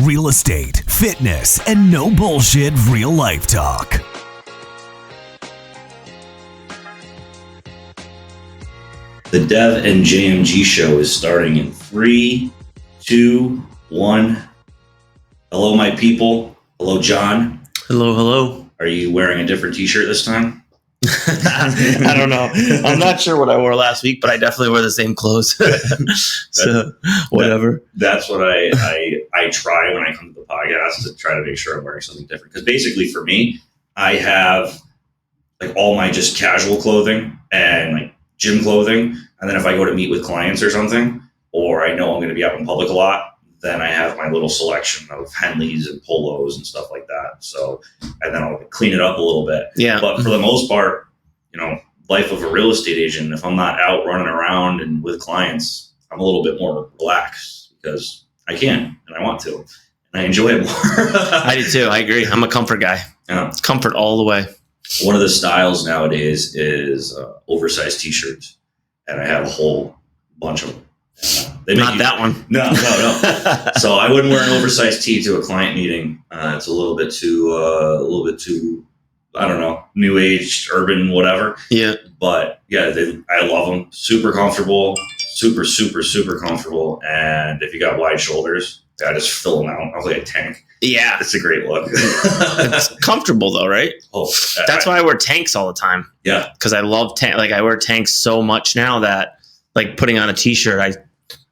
real estate, fitness, and no bullshit real life talk. The DevNJmg show is starting in 3, 2, 1. Hello, my people. Hello, John. Hello, hello. Are you wearing a different t-shirt this time? I don't know. I'm not sure what I wore last week, but I definitely wear the same clothes. So whatever. That's what I try when I come to the podcast, to try to make sure I'm wearing something different. Because basically for me, I have like all my just casual clothing and like gym clothing. And then if I go to meet with clients or something, or I know I'm going to be out in public a lot, then I have my little selection of Henleys and polos and stuff like that. So, and then I'll clean it up a little bit. Yeah. But for the most part, life of a real estate agent, if I'm not out running around and with clients, I'm a little bit more relaxed because I can and I want to. And I enjoy it more. I do too. I agree. I'm a comfort guy. Yeah. It's comfort all the way. One of the styles nowadays is oversized t-shirts. And I have a whole bunch of them. Not that one. No. So I wouldn't wear an oversized tee to a client meeting. It's a little bit too, I don't know, new age, urban, whatever. Yeah. But yeah, I love them. Super comfortable, super comfortable. And if you got wide shoulders, I just fill them out. I was like a tank. Yeah. It's a great look. It's comfortable though, right? Oh, that's why I wear tanks all the time. Yeah. Because I love I wear tanks so much now that like putting on a t-shirt,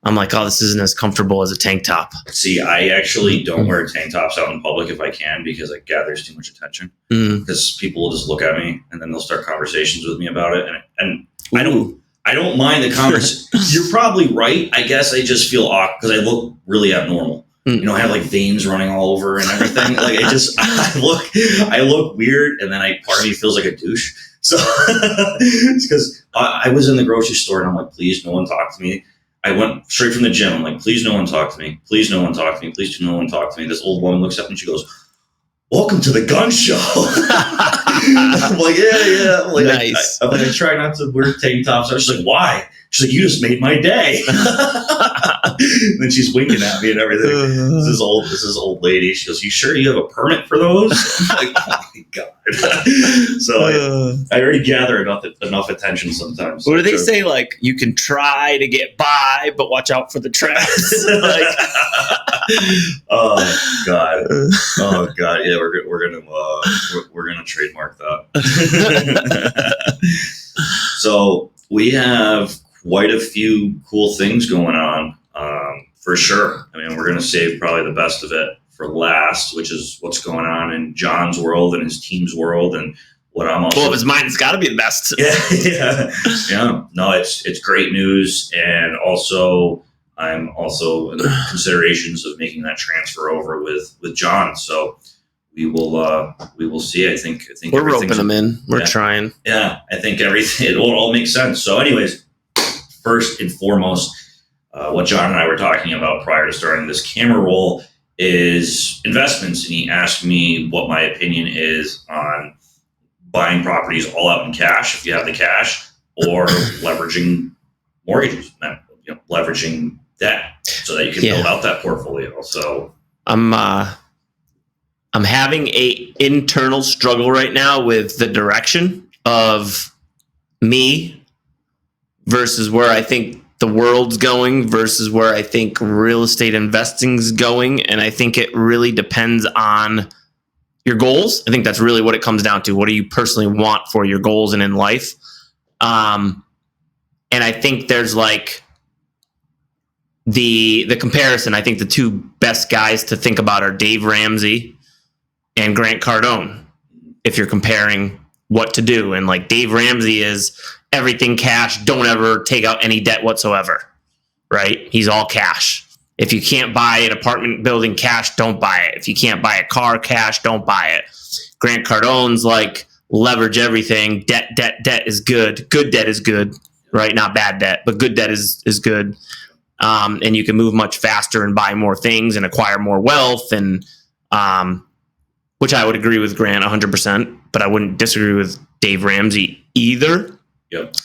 I'm like, oh, this isn't as comfortable as a tank top. See, I actually don't wear tank tops out in public if I can, because it gathers too much attention. Because people will just look at me and then they'll start conversations with me about it. And I don't mind the conversation. You're probably right. I guess I just feel awkward because I look really abnormal. I have like veins running all over and everything. Like I look weird, and then part of me feels like a douche. So it's because I was in the grocery store and I'm like, please, no one talk to me. I went straight from the gym. I'm like, please, no one talk to me. Please, no one talk to me. Please, no one talk to me. This old woman looks up and she goes, welcome to the gun show. I'm like, yeah. I'm like, nice. I try not to wear tank tops. I was like, why? She's like, you just made my day. And then she's winking at me and everything. This is old lady. She goes, you sure you have a permit for those? I'm like, oh my God. So I already gather enough attention sometimes. What do they say? Like, you can try to get by, but watch out for the traps. Oh God. Yeah, we're gonna trademark that. So we have quite a few cool things going on, for sure. I mean, we're going to save probably the best of it for last, which is what's going on in John's world and his team's world, and what I'm also. Well, if it's mine, it's got to be the best. Yeah. No, it's great news, and also I'm also in the considerations of making that transfer over with John. So we will see. I think we're roping them in. We're trying. Yeah, I think it will all make sense. So, anyways. First and foremost, what John and I were talking about prior to starting this camera roll is investments. And he asked me what my opinion is on buying properties all out in cash, if you have the cash, or leveraging mortgages, leveraging debt so that you can build out that portfolio. So I'm having a internal struggle right now with the direction of me versus where I think the world's going versus where I think real estate investing's going. And I think it really depends on your goals. I think that's really what it comes down to. What do you personally want for your goals and in life? And I think there's like the comparison. I think the two best guys to think about are Dave Ramsey and Grant Cardone. If you're comparing what to do, and like Dave Ramsey is everything cash, don't ever take out any debt whatsoever, right? He's all cash. If you can't buy an apartment building cash, don't buy it. If you can't buy a car cash, don't buy it. Grant Cardone's like leverage everything. Debt is good. Good debt is good, right? Not bad debt, but good debt is good. And you can move much faster and buy more things and acquire more wealth, and which I would agree with Grant 100%, but I wouldn't disagree with Dave Ramsey either. Yep.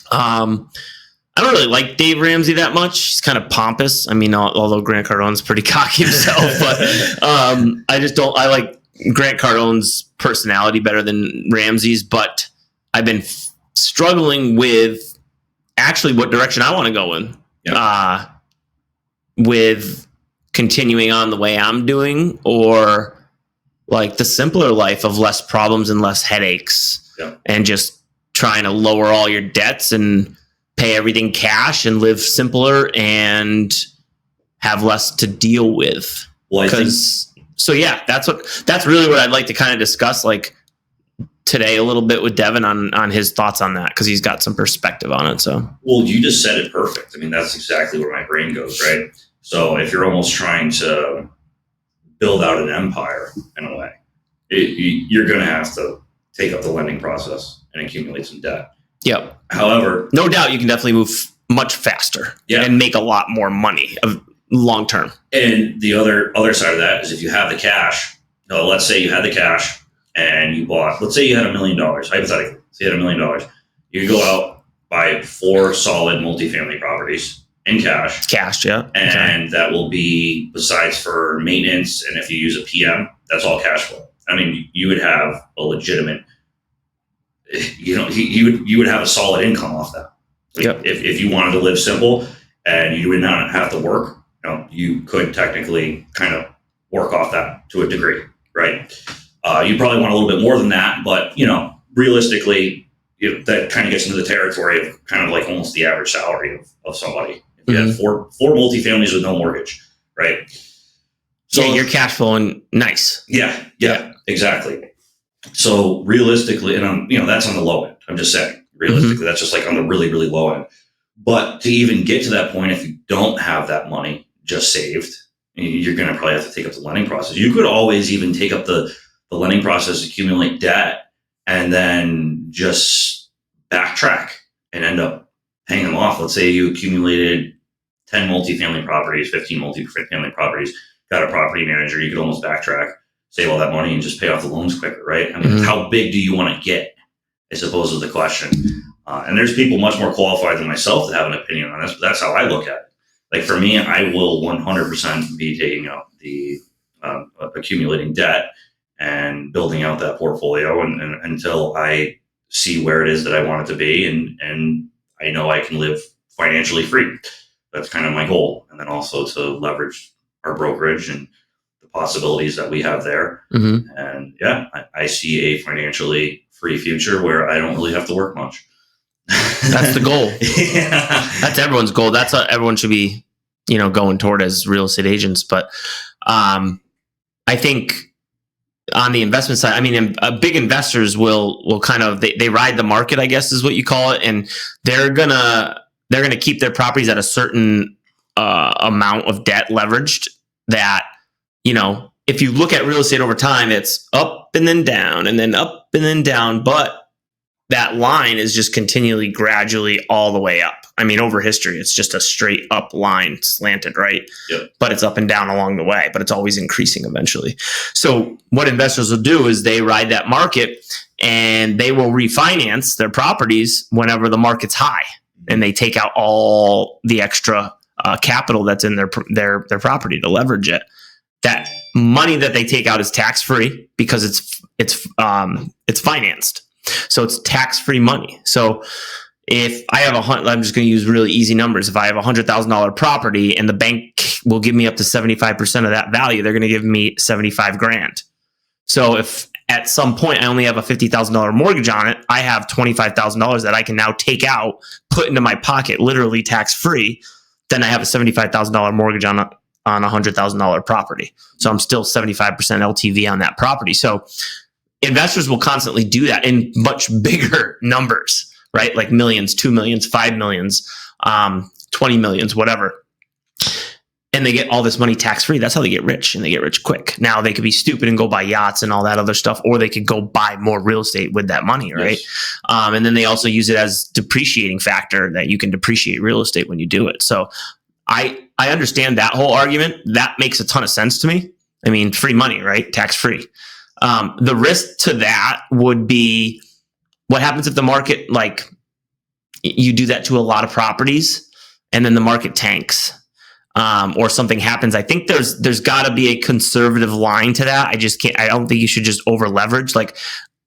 I don't really like Dave Ramsey that much. He's kind of pompous. I mean, although Grant Cardone's pretty cocky himself, but I like Grant Cardone's personality better than Ramsey's, but I've been struggling with actually what direction I want to go in. Yep. With continuing on the way I'm doing, or like the simpler life of less problems and less headaches. Yep. And just trying to lower all your debts and pay everything cash and live simpler and have less to deal with. Well, that's really what I'd like to kind of discuss like today a little bit with Devin on his thoughts on that, because he's got some perspective on it. So, well, you just said it perfect. I mean, that's exactly where my brain goes, right? So if you're almost trying to build out an empire in a way, you're going to have to take up the lending process and accumulate some debt. Yep. However, no doubt you can definitely move much faster and make a lot more money long term. And the other side of that is if you have the cash, let's say you had the cash and you bought, let's say you had $1 million, hypothetically, so you had $1 million. You could go out, buy 4 solid multifamily properties in cash. Yeah. And that will be, besides for maintenance, and if you use a PM, that's all cash flow. I mean, you would have a legitimate, you would have a solid income off that. Like if you wanted to live simple and you would not have to work, you could technically kind of work off that to a degree, right? You probably want a little bit more than that, but realistically, that kind of gets into the territory of kind of like almost the average salary of somebody. If you had four multifamilies with no mortgage, right? So you're cash flowing nice. Yeah, exactly. So realistically, and that's on the low end. I'm just saying, realistically, that's just like on the really, really low end. But to even get to that point, if you don't have that money just saved, you're going to probably have to take up the lending process. You could always even take up the lending process, accumulate debt, and then just backtrack and end up paying them off. Let's say you accumulated 10 multifamily properties, 15 multifamily properties, got a property manager, you could almost backtrack, save all that money, and just pay off the loans quicker, right? I mean, how big do you want to get, I suppose, is the question. And there's people much more qualified than myself to have an opinion on this, but that's how I look at it. Like for me, I will 100% be taking up the accumulating debt and building out that portfolio and until I see where it is that I want it to be, and I know I can live financially free. That's kind of my goal. And then also to leverage our brokerage and the possibilities that we have there. And I see a financially free future where I don't really have to work much. That's the goal. That's everyone's goal. That's what everyone should be, going toward as real estate agents. But I think on the investment side, I mean, big investors will kind of, they ride the market, I guess is what you call it. And they're gonna keep their properties at a certain amount of debt leveraged that, if you look at real estate over time, it's up and then down and then up and then down. But that line is just continually, gradually all the way up. I mean, over history, it's just a straight up line, slanted, right? Yep. But it's up and down along the way, but it's always increasing eventually. So what investors will do is they ride that market and they will refinance their properties whenever the market's high, and they take out all the extra capital that's in their property to leverage it. That money that they take out is tax free because it's financed. So it's tax-free money. So if I have I'm just going to use really easy numbers. If I have $100,000 property and the bank will give me up to 75% of that value, they're going to give me $75,000. So if at some point I only have a $50,000 mortgage on it, I have $25,000 that I can now take out, put into my pocket, literally tax-free. Then I have a $75,000 mortgage on a $100,000 property. So I'm still 75% LTV on that property. So investors will constantly do that in much bigger numbers, right? Like millions, 2 millions, 5 millions, 20 millions, whatever. And they get all this money tax-free. That's how they get rich, and they get rich quick. Now they could be stupid and go buy yachts and all that other stuff, or they could go buy more real estate with that money, right? Yes. And then they also use it as depreciating factor, that you can depreciate real estate when you do it. So I understand that whole argument. That makes a ton of sense to me. I mean, free money, right? Tax-free. The risk to that would be, what happens if the market you do that to a lot of properties and then the market tanks, or something happens. I think there's got to be a conservative line to that. I don't think you should just over leverage. Like,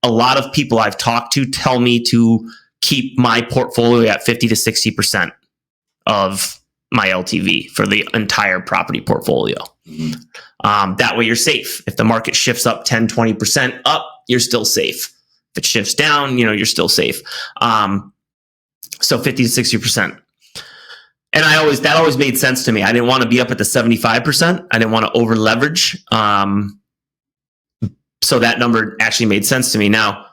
a lot of people I've talked to tell me to keep my portfolio at 50 to 60% of my LTV for the entire property portfolio. That way you're safe. If the market shifts up 10, 20% up, you're still safe. If it shifts down, you're still safe. So 50 to 60%. And that always made sense to me. I didn't want to be up at the 75%. I didn't want to over leverage. So that number actually made sense to me. Now,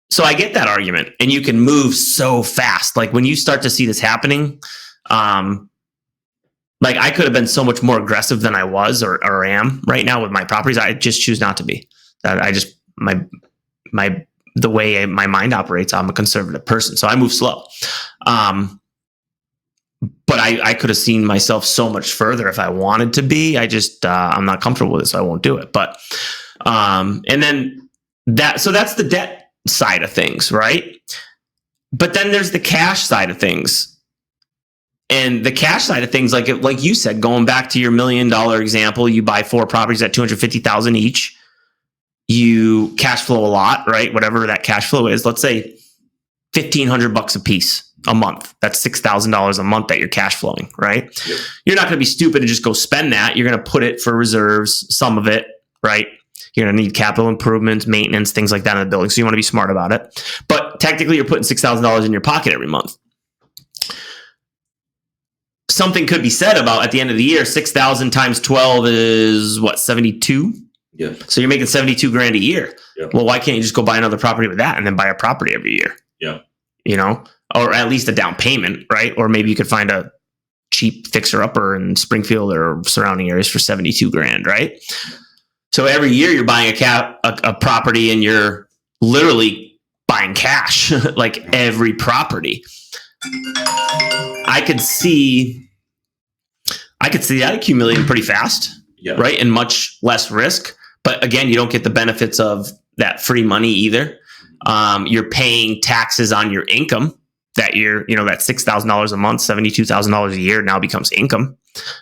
so I get that argument, and you can move so fast. Like, when you start to see this happening, like, I could have been so much more aggressive than I was or am right now with my properties. I just choose not to be. The way my mind operates, I'm a conservative person, so I move slow. But I could have seen myself so much further if I wanted to be. I'm not comfortable with it, so I won't do it. But, and then so that's the debt side of things, right? But then there's the cash side of things. And the cash side of things, like you said, going back to your $1 million example, you buy 4 properties at $250,000 each. You cash flow a lot, right? Whatever that cash flow is, let's say $1,500 a piece a month. That's $6,000 a month that you're cash flowing, right? Yep. You're not going to be stupid and just go spend that. You're going to put it for reserves, some of it, right? You're going to need capital improvements, maintenance, things like that in the building. So you want to be smart about it. But technically, you're putting $6,000 in your pocket every month. Something could be said about, at the end of the year, 6,000 times 12 is what, 72? Yeah. So you're making 72 grand a year. Yeah. Well, why can't you just go buy another property with that and then buy a property every year? Yeah. Or at least a down payment, right? Or maybe you could find a cheap fixer-upper in Springfield or surrounding areas for 72 grand, right? So every year you're buying a property, and you're literally buying cash, like every property. I could see that accumulating pretty fast, right? And much less risk. But again, you don't get the benefits of that free money either. You're paying taxes on your income that year. That $6,000 a month, $72,000 a year now becomes income,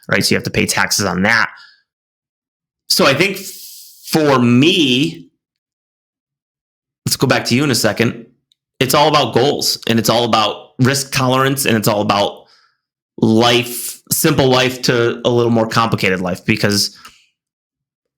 right? So you have to pay taxes on that. So I think for me, let's go back to you in a second. It's all about goals, and it's all about risk tolerance, and it's all about simple life to a little more complicated life, because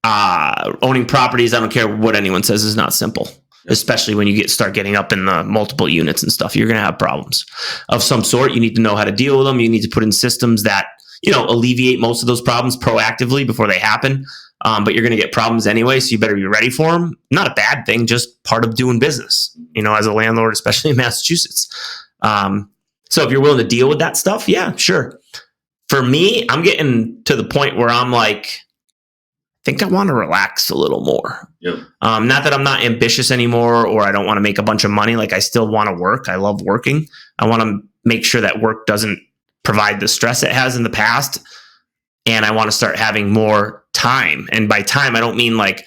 owning properties, I don't care what anyone says, is not simple. Especially when you start getting up in the multiple units and stuff, you're going to have problems of some sort. You need to know how to deal with them. You need to put in systems that, alleviate most of those problems proactively before they happen. But you're going to get problems anyway, so you better be ready for them. Not a bad thing, just part of doing business, as a landlord, especially in Massachusetts. So if you're willing to deal with that stuff, yeah, sure. For me, I'm getting to the point where I'm like, I think I want to relax a little more. Yep. Not that I'm not ambitious anymore, or I don't want to make a bunch of money. Like, I still want to work. I love working. I want to make sure that work doesn't provide the stress it has in the past. And I want to start having more time. And by time, I don't mean like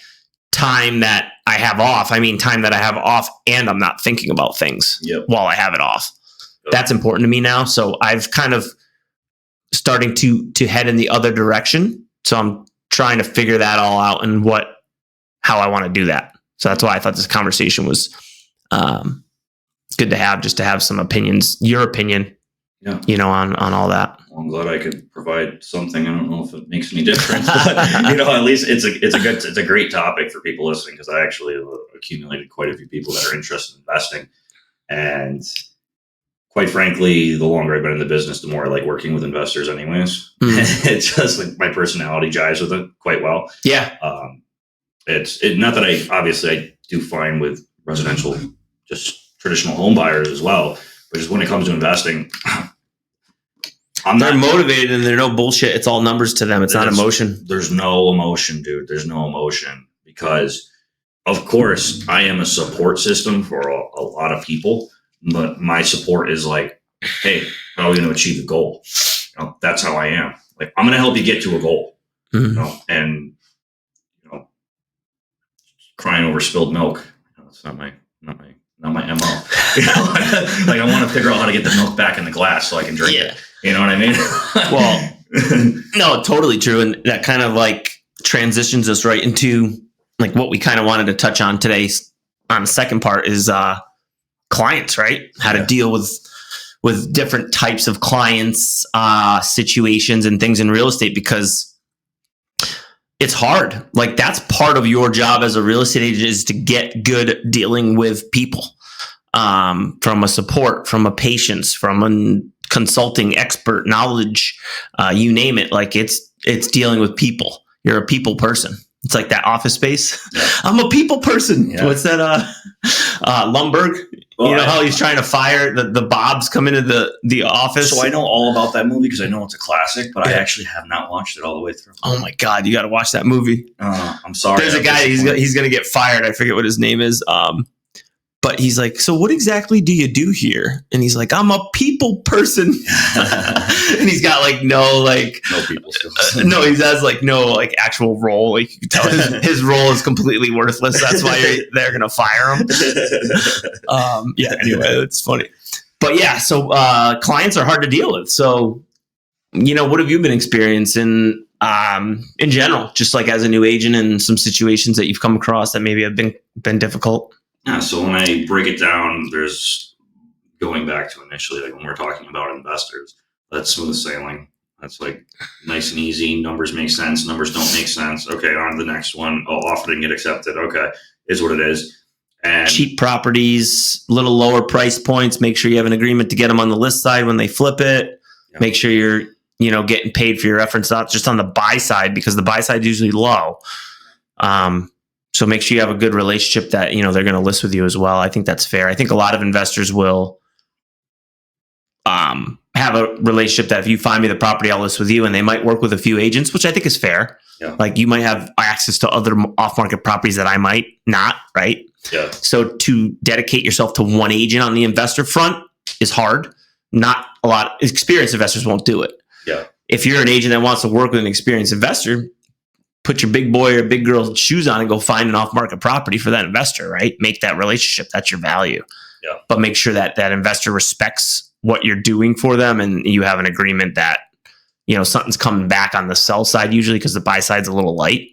time that I have off. I mean time that I have off and I'm not thinking about things while I have it off. Yep. That's important to me now. So I've kind of starting to head in the other direction. So I'm trying to figure that all out and how I want to do that. So that's why I thought this conversation was good to have, just to have some opinions, your opinion, on all that. Well, I'm glad I could provide something. I don't know if it makes any difference, but at least it's a great topic for people listening, because I actually have accumulated quite a few people that are interested in investing. And quite frankly, the longer I've been in the business, the more I like working with investors anyways. It's just like my personality jives with it quite well. Yeah. It's not that I do fine with residential, just traditional home buyers as well. But just when it comes to investing, they're motivated, and they're no bullshit. It's all numbers to them. It's not emotion. There's no emotion, dude. There's no emotion, because of course I am a support system for a lot of people. But my support is like, hey, how are we going to achieve the goal? That's how I am. Like, I'm going to help you get to a goal. And crying over spilled milk. That's not my not my MO. You know? Like I want to figure out how to get the milk back in the glass so I can drink it. You know what I mean? Well, no, totally true. And that kind of like transitions us right into like what we kind of wanted to touch on today on the second part is clients, right? How to deal with different types of clients, situations and things in real estate, because it's hard. Like that's part of your job as a real estate agent is to get good dealing with people, from a support, from a patience, from a consulting expert knowledge, you name it. Like it's dealing with people. You're a people person. It's like that Office Space. Yeah. I'm a people person. Yeah. What's that? Lumberg. Well, you know how he's trying to fire the Bobs come into the office. So I know all about that movie because I know it's a classic, but I actually have not watched it all the way through. Oh my God, you got to watch that movie. I'm sorry. There's a guy he's going to get fired. I forget what his name is. But he's like, so what exactly do you do here? And he's like, I'm a people person. And he's got like no people skills. No, he has like no like actual role. Like you can tell his role is completely worthless. That's why they're gonna fire him. Yeah. Anyway, it's funny. But yeah, so clients are hard to deal with. So what have you been experiencing in general, just like as a new agent, and some situations that you've come across that maybe have been difficult? Yeah, so when I break it down, there's going back to initially, like when we're talking about investors, that's smooth sailing. That's like nice and easy. Numbers make sense. Numbers don't make sense. Okay, on to the next one. Oh, offer didn't get accepted. Okay, is what it is. And cheap properties, little lower price points. Make sure you have an agreement to get them on the list side when they flip it. Yeah. Make sure you're getting paid for your efforts, not just on the buy side, because the buy side is usually low. So make sure you have a good relationship that, they're going to list with you as well. I think that's fair. I think a lot of investors will have a relationship that if you find me the property, I'll list with you, and they might work with a few agents, which I think is fair. Yeah. Like you might have access to other off-market properties that I might not, right? Yeah. So to dedicate yourself to one agent on the investor front is hard. Not a lot. Experienced investors won't do it. Yeah. If you're an agent that wants to work with an experienced investor, put your big boy or big girl shoes on and go find an off-market property for that investor, right? Make that relationship. That's your value. Yeah. But make sure that that investor respects what you're doing for them, and you have an agreement that, something's coming back on the sell side usually, because the buy side's a little light.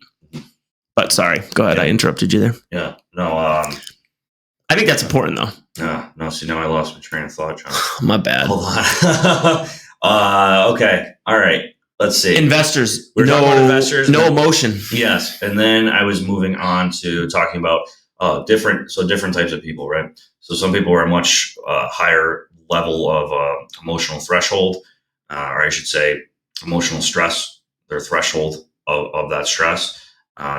But sorry, go ahead. Yeah. I interrupted you there. Yeah. No, I think that's important though. No. See, now I lost my train of thought, John. My bad. Hold on. Okay. All right. Let's see. Investors. We're talking about investors. No emotion. Yes. And then I was moving on to talking about different types of people, right? So some people are much higher level of emotional threshold, or I should say emotional stress, their threshold of that stress.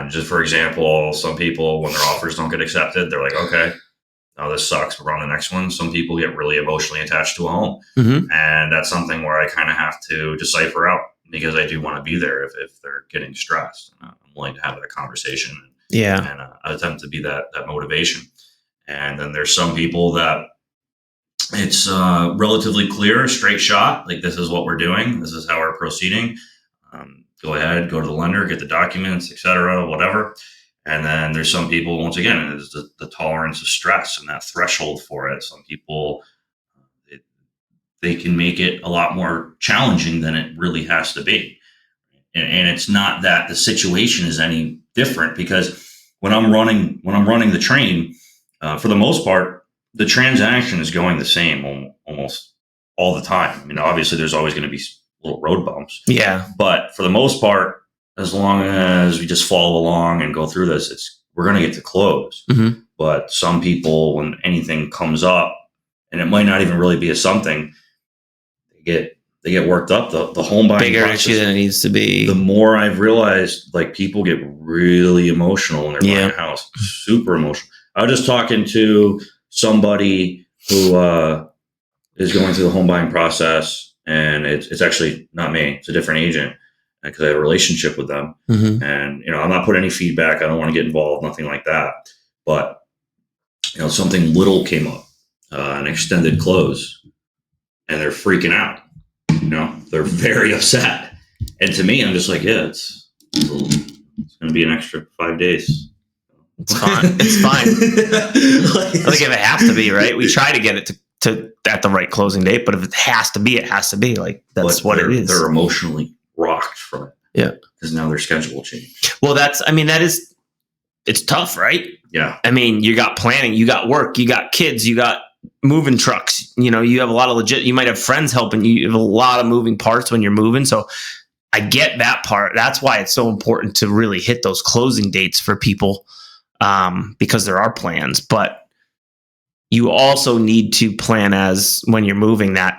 Just for example, some people, when their offers don't get accepted, they're like, okay, oh, this sucks. We're on the next one. Some people get really emotionally attached to a home. Mm-hmm. And that's something where I kind of have to decipher out, because I do want to be there if they're getting stressed. I'm willing to have that conversation and attempt to be that motivation. And then there's some people that it's relatively clear, straight shot, like this is what we're doing. This is how we're proceeding. Go ahead, go to the lender, get the documents, etc., whatever. And then there's some people, once again, it's the tolerance of stress and that threshold for it. Some people, they can make it a lot more challenging than it really has to be. And it's not that the situation is any different, because when I'm running the train, for the most part, the transaction is going the same almost all the time. I mean, obviously there's always going to be little road bumps. Yeah. But for the most part, as long as we just follow along and go through this, we're going to get to close. Mm-hmm. But some people, when anything comes up, and it might not even really be a something, they get worked up. The home buying bigger issue than it needs to be. The more I've realized, like, people get really emotional when they're buying a house, super emotional. I was just talking to somebody who is going through the home buying process, and it's actually not me; it's a different agent, because I have a relationship with them. Mm-hmm. And I'm not putting any feedback. I don't want to get involved, nothing like that. But something little came up, an extended close, and they're freaking out. They're very upset. And to me, I'm just like, yeah, it's going to be an extra 5 days. It's fine. It's fine. I think if it has to be, right? We try to get it to at the right closing date, but if it has to be, it has to be. Like, that's what it is. They're emotionally rocked from it. Yeah. Because now their schedule changed. Well, it's tough, right? Yeah. I mean, you got planning, you got work, you got kids, you got moving trucks. You know, you have a lot of you might have friends helping you. You have a lot of moving parts when you're moving. So I get that part. That's why it's so important to really hit those closing dates for people, because there are plans. But you also need to plan as when you're moving that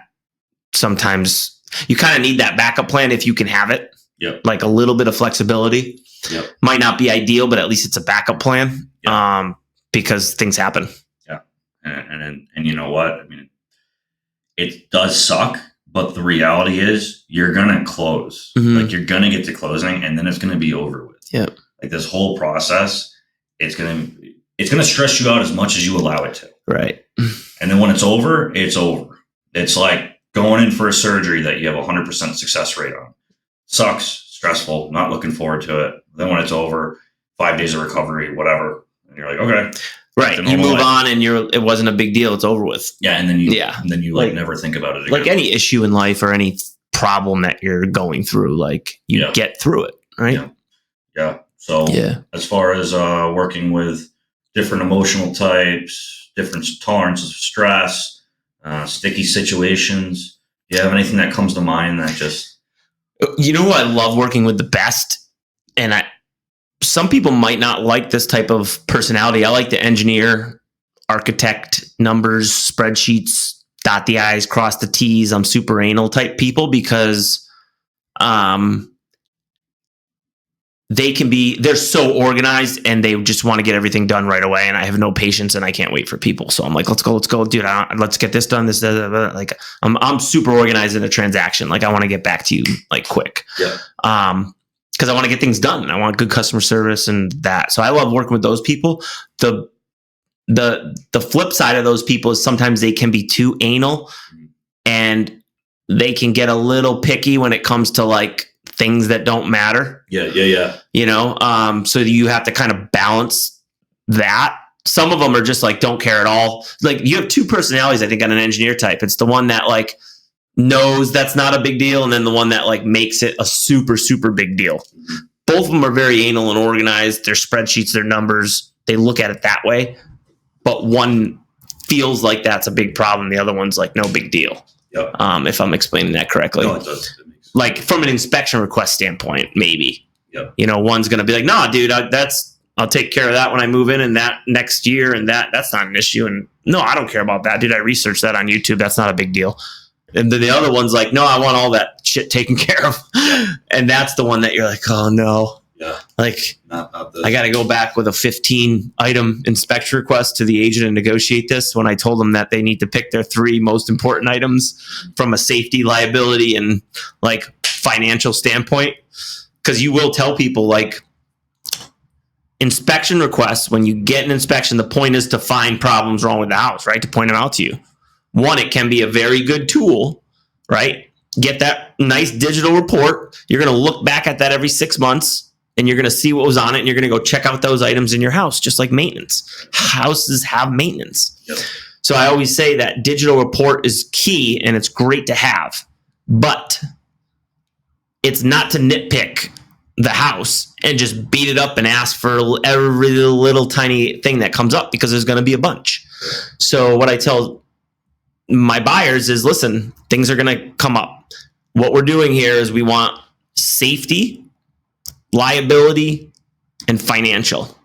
sometimes you kind of need that backup plan if you can have it. Yep. Like a little bit of flexibility. Yep. Might not be ideal, but at least it's a backup plan. Yep. Because things happen. Yeah. And you know what? I mean, it does suck, but the reality is you're going to close. Mm-hmm. Like, you're going to get to closing and then it's going to be over with. Yeah. Like, this whole process, it's going to stress you out as much as you allow it to. Right. And then when it's over, it's over. It's like going in for a surgery that you have 100% success rate on. Sucks, stressful, not looking forward to it. Then when it's over, 5 days of recovery, whatever. And you're like, okay. Right. You move on and it wasn't a big deal. It's over with. Yeah. And then you like never think about it again. Like any issue in life or any problem that you're going through, like you get through it. Right. Yeah. Yeah. So as far as working with different emotional types, different tolerances of stress, sticky situations, do you have anything that comes to mind that just... You know who I love working with the best? And some people might not like this type of personality. I like the engineer, architect, numbers, spreadsheets, dot the I's, cross the T's. I'm super anal type people because they're so organized and they just want to get everything done right away. And I have no patience and I can't wait for people. So I'm like, let's go, dude. Let's get this done. Like I'm super organized in a transaction. Like, I want to get back to you like quick. Yeah. Because I want to get things done. I want good customer service and that. So I love working with those people. The flip side of those people is sometimes they can be too anal and they can get a little picky when it comes to like things that don't matter. Yeah. You know, so you have to kind of balance that. Some of them are just like, don't care at all. Like, you have two personalities, I think, on an engineer type. It's the one that like knows that's not a big deal. And then the one that like makes it a super, super big deal. Both of them are very anal and organized. Their spreadsheets, their numbers, they look at it that way. But one feels like that's a big problem. The other one's like, no big deal. Yep. If I'm explaining that correctly. No, it does. Like, from an inspection request standpoint, maybe. Yep. You know, one's going to be like, nah, dude, I'll take care of that when I move in and that next year. And that's not an issue. And no, I don't care about that, dude. I researched that on YouTube. That's not a big deal. And then the other one's like, no, I want all that shit taken care of. And that's the one that you're like, oh no. Yeah. Like, not this. I got to go back with a 15 item inspection request to the agent and negotiate this when I told them that they need to pick their 3 most important items from a safety, liability, and like financial standpoint. Because you will tell people, like, inspection requests, when you get an inspection, the point is to find problems wrong with the house, right? To point them out to you. One, it can be a very good tool, right? Get that nice digital report. You're going to look back at that every 6 months. And you're going to see what was on it, and you're going to go check out those items in your house, just like maintenance. Houses have maintenance. Yep. So I always say that digital report is key, and it's great to have. But it's not to nitpick the house and just beat it up and ask for every little tiny thing that comes up, because there's going to be a bunch. So what I tell my buyers is, listen, things are going to come up. What we're doing here is we want safety, liability, and financial.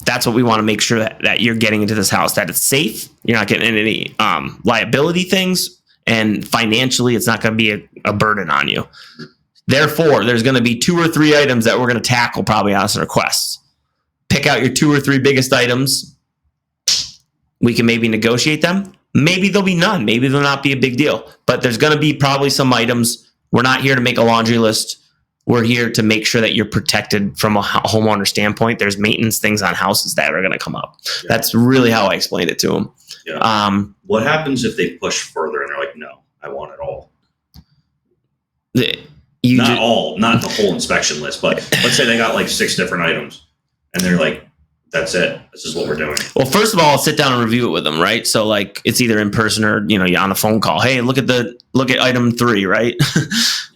That's what we want to make sure that you're getting into this house, that it's safe. You're not getting any liability things, and financially, it's not going to be a burden on you. Therefore, there's going to be 2 or 3 items that we're going to tackle probably on some requests. Pick out your 2 or 3 biggest items. We can maybe negotiate them. Maybe there'll be none. Maybe they'll not be a big deal. But there's going to be probably some items. We're not here to make a laundry list. We're here to make sure that you're protected from a homeowner standpoint. There's maintenance things on houses that are going to come up. Yeah. That's really how I explained it to them. Yeah. What happens if they push further and they're like, no, I want it all? Not the whole inspection list, but let's say they got like 6 different items and they're like, that's it. This is what we're doing. Well, first of all, I'll sit down and review it with them, right? So like it's either in person or, you're on a phone call. Hey, look at item 3, right?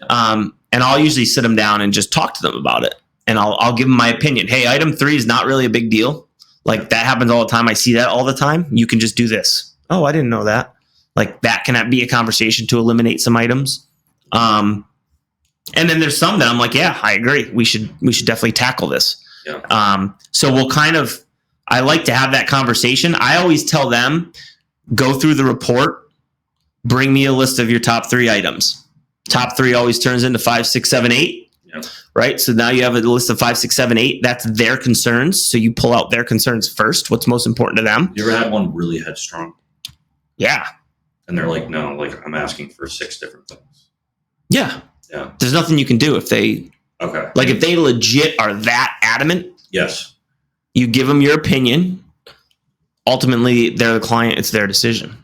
And I'll usually sit them down and just talk to them about it. And I'll give them my opinion. Hey, item 3 is not really a big deal. Like that happens all the time. I see that all the time. You can just do this. Oh, I didn't know that. Like that can be a conversation to eliminate some items. And then there's some that I'm like, yeah, I agree. We should definitely tackle this. Yeah. So we'll I like to have that conversation. I always tell them, go through the report, bring me a list of your top 3 items. Top 3 always turns into 5, 6, 7, 8. Yep. Right. So now you have a list of 5, 6, 7, 8. That's their concerns. So you pull out their concerns first. What's most important to them? You ever had one really headstrong? Yeah. And they're like, no, like I'm asking for 6 different things. Yeah. Yeah. There's nothing you can do if they, okay. Like if they legit are that adamant. Yes. You give them your opinion. Ultimately, they're the client. It's their decision.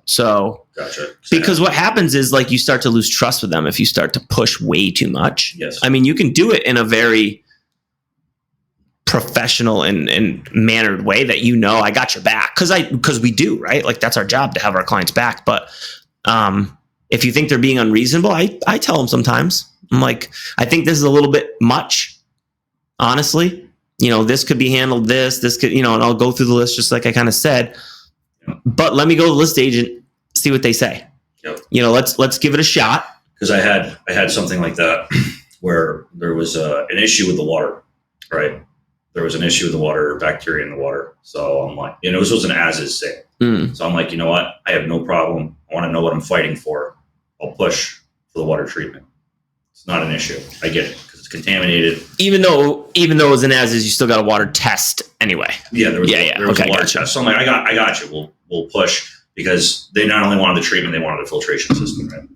So, gotcha. Because what happens is like you start to lose trust with them if you start to push way too much. Yes. I mean, you can do it in a very professional and mannered way that I got your back because we do, right? Like that's our job to have our clients back. But if you think they're being unreasonable, I tell them sometimes. I'm like, I think this is a little bit much, honestly. This could be handled this could, and I'll go through the list just like I kind of said. Yep. But let me go to the list agent, see what they say. Yep. Let's give it a shot. Because I had something like that where there was an issue with the water, right? There was an issue with the water, bacteria in the water. So I'm like, this was an as-is sale. So I'm like, you know what? I have no problem. I want to know what I'm fighting for. I'll push for the water treatment. It's not an issue. I get it because it's contaminated. Even though it was an as-is, you still got a water test anyway. Yeah, there was a water gotcha. test. So I'm like, I got you. We'll push because they not only wanted the treatment, they wanted the filtration system, right?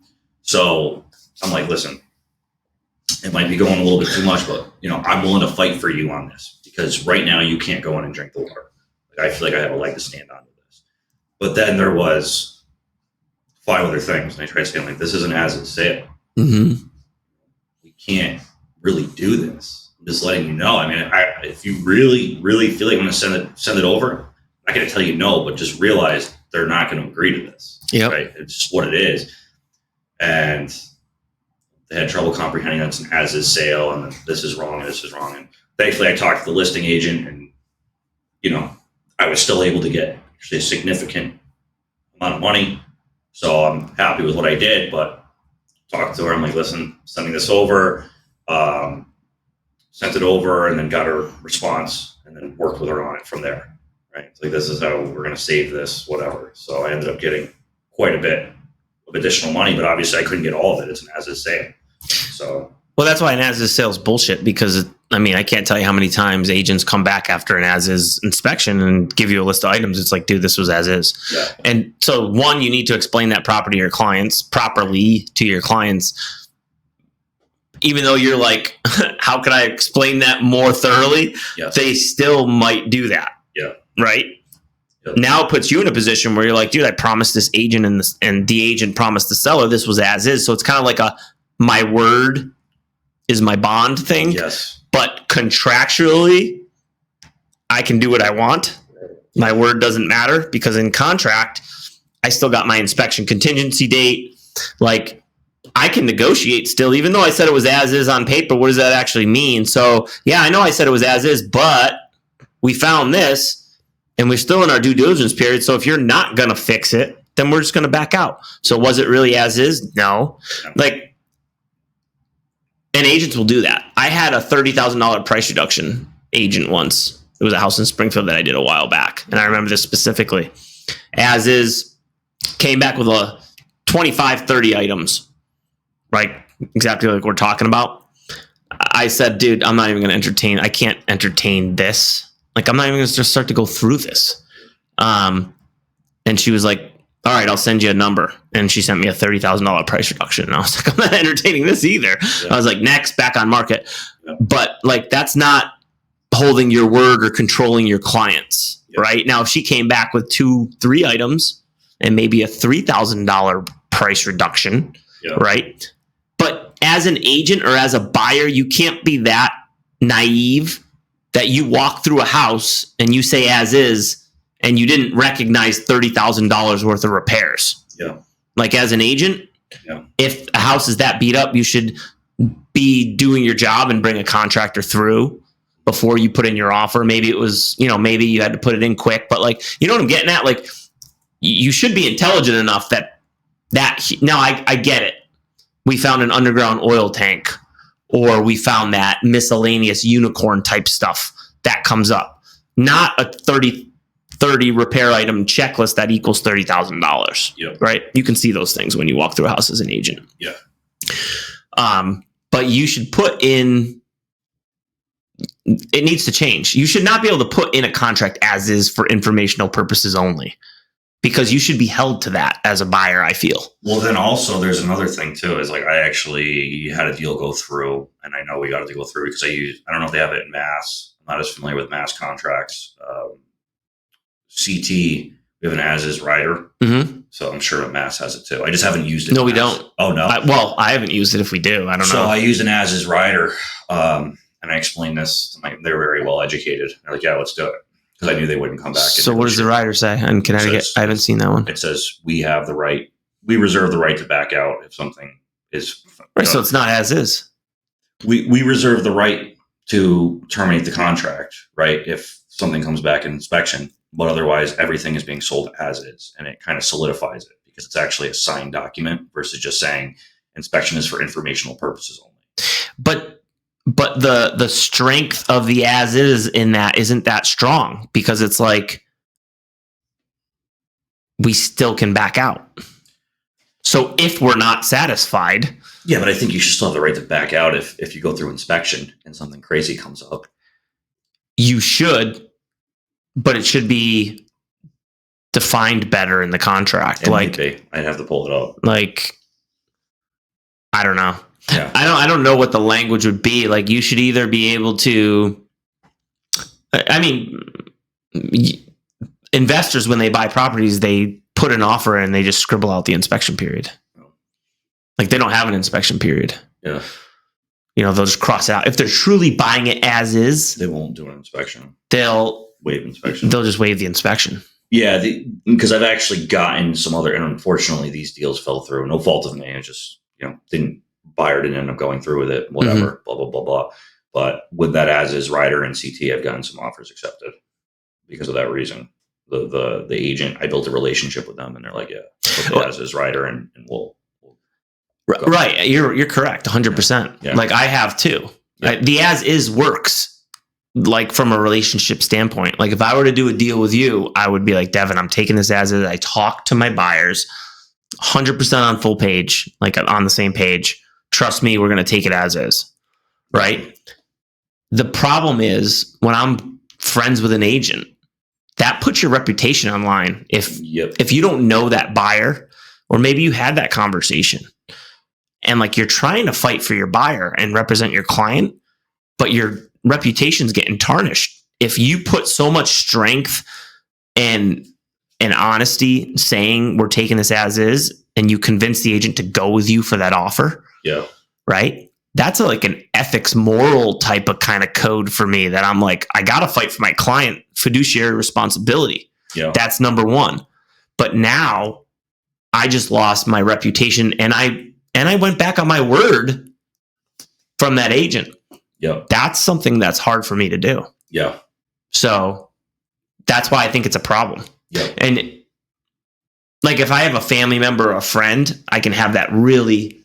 So I'm like, listen, it might be going a little bit too much, but I'm willing to fight for you on this because right now you can't go in and drink the water. Like I feel like I have a leg to stand on with this. But then there was 5 other things, and I tried saying like, this isn't as-is sale. Mm-hmm. We can't really do this. I'm just letting you know. I mean, if you really, really feel like I'm going to send it over, I'm not going to tell you no, but just realize they're not going to agree to this. Yep. Right? It's just what it is. And they had trouble comprehending that's an as-is sale, and this is wrong, and this is wrong. And thankfully, I talked to the listing agent, and I was still able to get actually a significant amount of money. So I'm happy with what I did, but talked to her. I'm like, listen, sending this over, sent it over, and then got her response, and then worked with her on it from there. Right? It's like, this is how we're going to save this, whatever. So I ended up getting quite a bit of additional money, but obviously I couldn't get all of it. It's an as-is sale. So. Well, that's why an as-is sale is bullshit because, I can't tell you how many times agents come back after an as-is inspection and give you a list of items. It's like, dude, this was as-is. Yeah. And so, one, you need to explain that property to your clients, properly to your clients. Even though you're like, how can I explain that more thoroughly? Yes. They still might do that. Yeah. Right? Yep. Now it puts you in a position where you're like, dude, I promised this agent and the agent promised the seller this was as-is. So it's kind of like my word is my bond thing. Yes. But contractually, I can do what I want. My word doesn't matter because in contract, I still got my inspection contingency date. Like I can negotiate still, even though I said it was as is on paper. What does that actually mean? So yeah, I know I said it was as is, but we found this and we're still in our due diligence period. So if you're not going to fix it, then we're just going to back out. So was it really as is? No. And agents will do that. I had a $30,000 price reduction agent once. It was a house in Springfield that I did a while back. And I remember this specifically. As is, came back with a 25, 30 items. Right? Exactly like we're talking about. I said, dude, I'm not even going to entertain. I can't entertain this. Like, I'm not even going to just start to go through this. And she was like, all right, I'll send you a number. And she sent me a $30,000 price reduction. And I was like, I'm not entertaining this either. Yeah. I was like, next, back on market. Yeah. But like, that's not holding your word or controlling your clients, yeah. Right? Now, if she came back with 2-3 items and maybe a $3,000 price reduction, yeah. Right? But as an agent or as a buyer, you can't be that naive that you walk through a house and you say as is, and you didn't recognize $30,000 worth of repairs. Yeah. Like as an agent, Yeah. if a house is that beat up, you should be doing your job and bring a contractor through before you put in your offer. Maybe it was, maybe you had to put it in quick, but like, you know what I'm getting at? Like, you should be intelligent enough that now I get it. We found an underground oil tank, or we found that miscellaneous unicorn type stuff that comes up, not a 30 repair item checklist that equals $30,000. Yep. Right. You can see those things when you walk through a house as an agent. Yeah. But you should put in, it needs to change. You should not be able to put in a contract as is for informational purposes only, because you should be held to that as a buyer, I feel. Well, then also there's another thing too, is like I actually had a deal go through, and I know we got it to go through because I don't know if they have it in Mass. I'm not as familiar with Mass contracts. CT, we have an as-is rider. Mm-hmm. So I'm sure Mass has it too. I just haven't used it. No, we Mass. don't. Oh, no. I haven't used it. If we do, I don't know. So I used an as-is rider, and I explained this to they're very well educated. They're like, yeah, let's do it. Because I knew they wouldn't come back. So what does the rider say in Connecticut? I haven't seen that one. It says we reserve the right to back out if something is right. So it's not as is. We reserve the right to terminate the contract, right? If something comes back in inspection, but otherwise everything is being sold as is, and it kind of solidifies it because it's actually a signed document versus just saying inspection is for informational purposes only. But the strength of the as is in that isn't that strong, because it's like we still can back out. So if we're not satisfied. Yeah, but I think you should still have the right to back out if you go through inspection and something crazy comes up. You should, but it should be defined better in the contract. I'd have to pull it up. Like, I don't know. Yeah. I don't know what the language would be. Like, you should either be able to, I mean, investors, when they buy properties, they put an offer and they just scribble out the inspection period. Like, they don't have an inspection period. Yeah. They'll just cross it out. If they're truly buying it as is, they won't do an inspection. They'll waive inspection. They'll just waive the inspection. Yeah, because I've actually gotten some other, and unfortunately these deals fell through. No fault of me. It just, buyer didn't end up going through with it, whatever, blah, blah, blah, blah. But with that as-is rider and CT, I've gotten some offers accepted because of that reason. The agent, I built a relationship with them, and they're like, yeah, put the as-is rider, and we'll go. Right. You're correct, 100%. Yeah. Like, I have too. Yeah. The as-is works, like, from a relationship standpoint. Like, if I were to do a deal with you, I would be like, Devin, I'm taking this as-is. I talk to my buyers, 100% on full page, like on the same page. Trust me, we're going to take it as is, right? The problem is when I'm friends with an agent, that puts your reputation online. If you don't know that buyer, or maybe you had that conversation and like you're trying to fight for your buyer and represent your client, but your reputation's getting tarnished. If you put so much strength and honesty saying we're taking this as is, and you convince the agent to go with you for that offer, right? That's like an ethics, moral type of kind of code for me that I'm like, I got to fight for my client, fiduciary responsibility. Yeah. That's number one. But now I just lost my reputation, and I went back on my word from that agent. Yeah. That's something that's hard for me to do. Yeah. So that's why I think it's a problem. Yeah. And like, if I have a family member or a friend, I can have that really,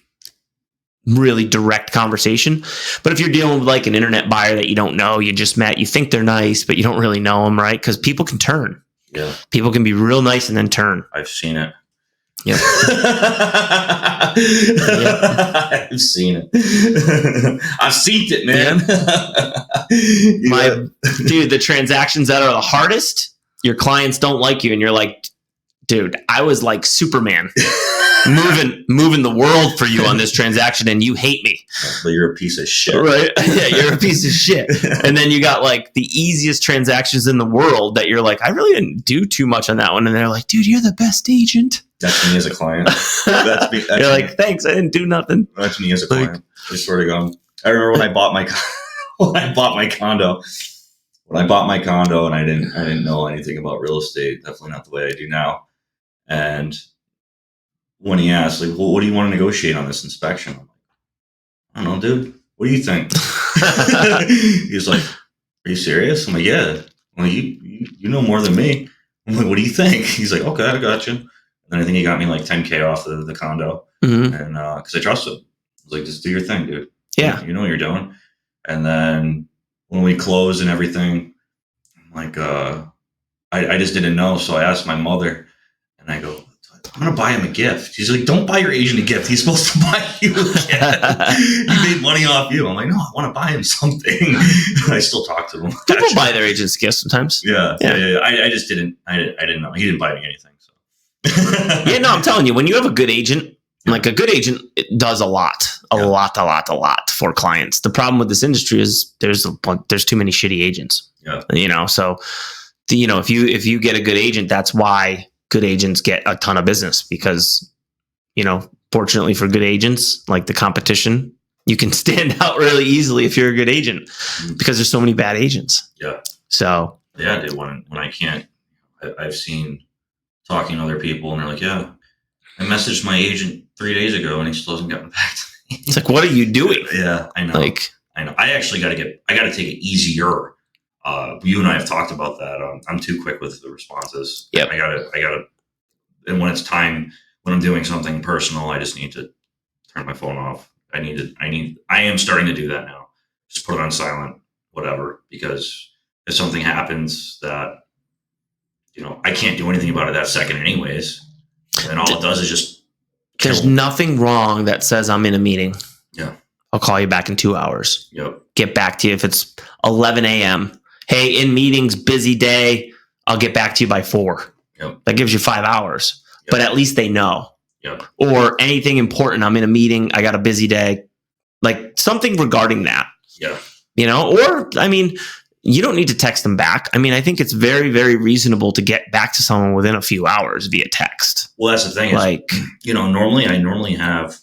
really direct conversation. But if you're dealing with like an internet buyer that you don't know, you just met, you think they're nice, but you don't really know them, right? Because people can turn. Yeah. People can be real nice and then turn. I've seen it. Yeah. I've seen it. I've seen it, man. Dude, the transactions that are the hardest, your clients don't like you, and you're like, dude, I was like Superman moving the world for you on this transaction, and you hate me. But you're a piece of shit. Right? Yeah, you're a piece of shit. And then you got like the easiest transactions in the world that you're like, I really didn't do too much on that one. And they're like, dude, you're the best agent. That's me as a client. That's you're like, thanks, I didn't do nothing. That's me as a client. I swear to God. I remember when I bought my condo. when I bought my condo, and I didn't know anything about real estate, definitely not the way I do now. And when he asked, like, well, what do you want to negotiate on this inspection? I'm like, I don't know, dude. What do you think? He was like, are you serious? I'm like, yeah. I'm like, you know more than me. I'm like, what do you think? He's like, okay, I got you. And then I think he got me like $10K off the condo. And because I trust him. I was like, just do your thing, dude. Yeah. You know what you're doing. And then when we closed and everything, I'm like, I just didn't know. So I asked my mother, and I go, I'm going to buy him a gift. She's like, don't buy your agent a gift. He's supposed to buy you a gift. He made money off you. I'm like, no, I want to buy him something. I still talk to him. People buy their agents gifts sometimes. Yeah. I just didn't. I didn't know. He didn't buy me anything. So. Yeah, no, I'm telling you, when you have a good agent, like a good agent, it does a lot for clients. The problem with this industry is there's too many shitty agents. Yeah. You know, so if you get a good agent, that's why good agents get a ton of business, because, fortunately for good agents, like the competition, you can stand out really easily if you're a good agent, because there's so many bad agents. Yeah. So. Yeah, dude, when I can't, I've seen talking to other people, and they're like, yeah, I messaged my agent 3 days ago and he still hasn't gotten back to me. It's like, what are you doing? Yeah, I know. I know. I actually got to take it easier. You and I have talked about that. I'm too quick with the responses. Yep. I gotta, and when it's time, when I'm doing something personal, I just need to turn my phone off. I am starting to do that now. Just put it on silent, whatever, because if something happens that, I can't do anything about it that second anyways, and all it does is just There's nothing wrong that says I'm in a meeting. Yeah. I'll call you back in 2 hours. Yep. Get back to you if it's 11 a.m. Hey, in meetings, busy day. I'll get back to you by 4. Yep. That gives you 5 hours. Yep. But at least they know. Yep. Or anything important. I'm in a meeting. I got a busy day. Like something regarding that. Yeah. Or, you don't need to text them back. I think it's very, very reasonable to get back to someone within a few hours via text. Well, that's the thing. I normally have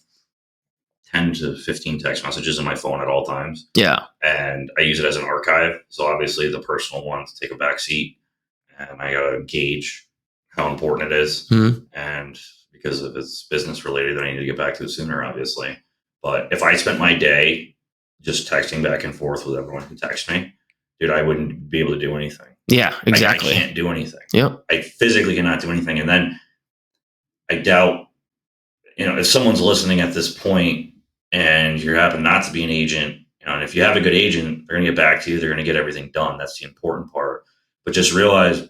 10 to 15 text messages in my phone at all times. Yeah. And I use it as an archive. So obviously the personal ones take a back seat, and I got to gauge how important it is. Mm-hmm. And because if it's business related, then I need to get back to it sooner, obviously. But if I spent my day just texting back and forth with everyone who texts me, dude, I wouldn't be able to do anything. Yeah, exactly. I can't do anything. Yep. I physically cannot do anything. And then I doubt, if someone's listening at this point and you happen not to be an agent, and if you have a good agent, they're going to get back to you. They're going to get everything done. That's the important part. But just realize,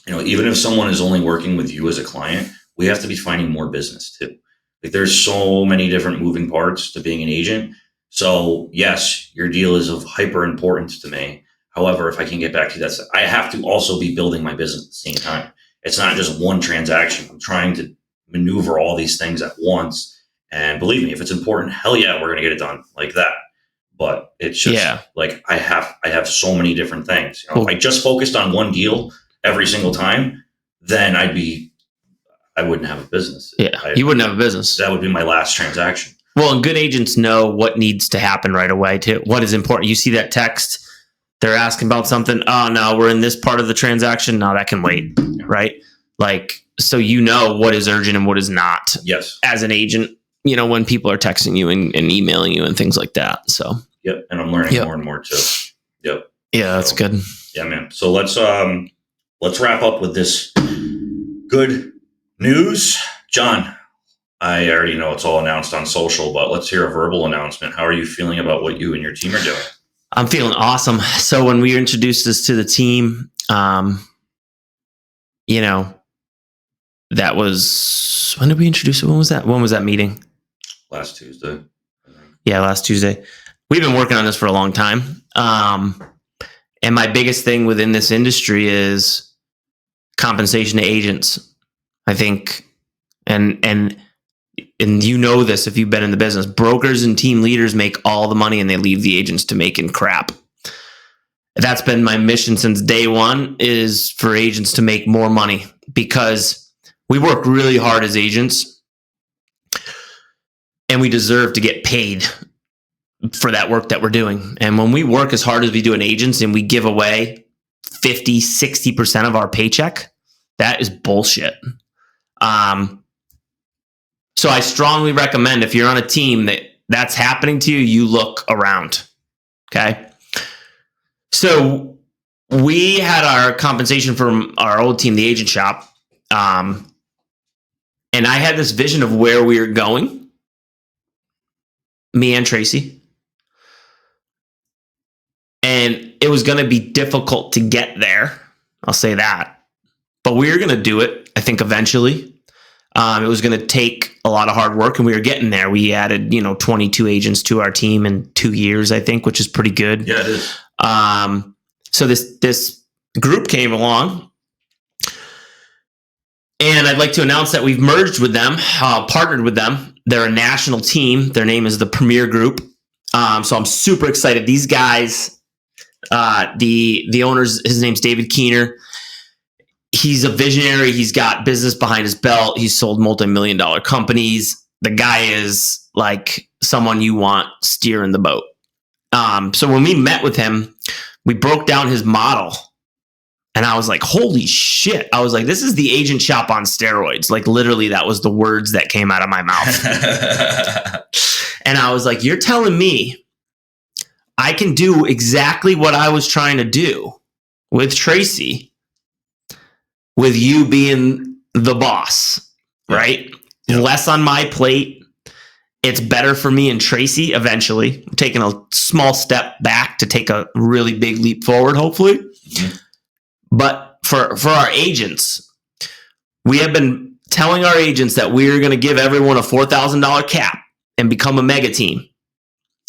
even if someone is only working with you as a client, we have to be finding more business too. Like there's so many different moving parts to being an agent. So yes, your deal is of hyper importance to me. However, if I can get back to that, I have to also be building my business at the same time. It's not just one transaction. I'm trying to maneuver all these things at once. And believe me, if it's important, hell yeah, we're going to get it done like that. But it's just like I have so many different things. If I just focused on one deal every single time, then I wouldn't have a business. Yeah, you wouldn't have a business. That would be my last transaction. Well, and good agents know what needs to happen right away too. What is important. You see that text, they're asking about something. Oh no, we're in this part of the transaction. No, that can wait. Yeah. Right? Like, so what is urgent and what is not. Yes. As an agent, when people are texting you and emailing you and things like that. So. Yep. And I'm learning more and more too. Yep. Yeah, that's good. Yeah, man. So let's wrap up with this good news. John, I already know it's all announced on social, but let's hear a verbal announcement. How are you feeling about what you and your team are doing? I'm feeling awesome. So when we introduced this to the team, that was, when did we introduce it? When was that? When was that meeting? Last Tuesday. Yeah, last Tuesday. We've been working on this for a long time. And my biggest thing within this industry is compensation to agents. I think, and this if you've been in the business, brokers and team leaders make all the money and they leave the agents to making crap. That's been my mission since day one, is for agents to make more money, because we work really hard as agents and we deserve to get paid for that work that we're doing. And when we work as hard as we do in agents and we give away 50, 60% of our paycheck, that is bullshit. So I strongly recommend if you're on a team that's happening to you, you look around. Okay. So we had our compensation from our old team, the agent shop. And I had this vision of where we were going, me and Tracy. And it was going to be difficult to get there. I'll say that. But we were going to do it, I think, eventually. It was going to take a lot of hard work, and we were getting there. We added, 22 agents to our team in 2 years, I think, which is pretty good. Yeah, it is. So this group came along, and I'd like to announce that we've merged with them, partnered with them. They're a national team. Their name is the Premier Group. So I'm super excited. These guys, the owners, his name's David Keener. He's a visionary. He's got business behind his belt. He's sold multi-million-dollar companies. The guy is like someone you want steering the boat. So when we met with him, we broke down his model. And I was like, holy shit. I was like, this is the agent shop on steroids. Like literally that was the words that came out of my mouth. And I was like, you're telling me I can do exactly what I was trying to do with Tracy with you being the boss, right? Yeah. Less on my plate. It's better for me and Tracy eventually. I'm taking a small step back to take a really big leap forward, hopefully. Mm-hmm. But for our agents, we have been telling our agents that we're going to give everyone a $4,000 cap and become a mega team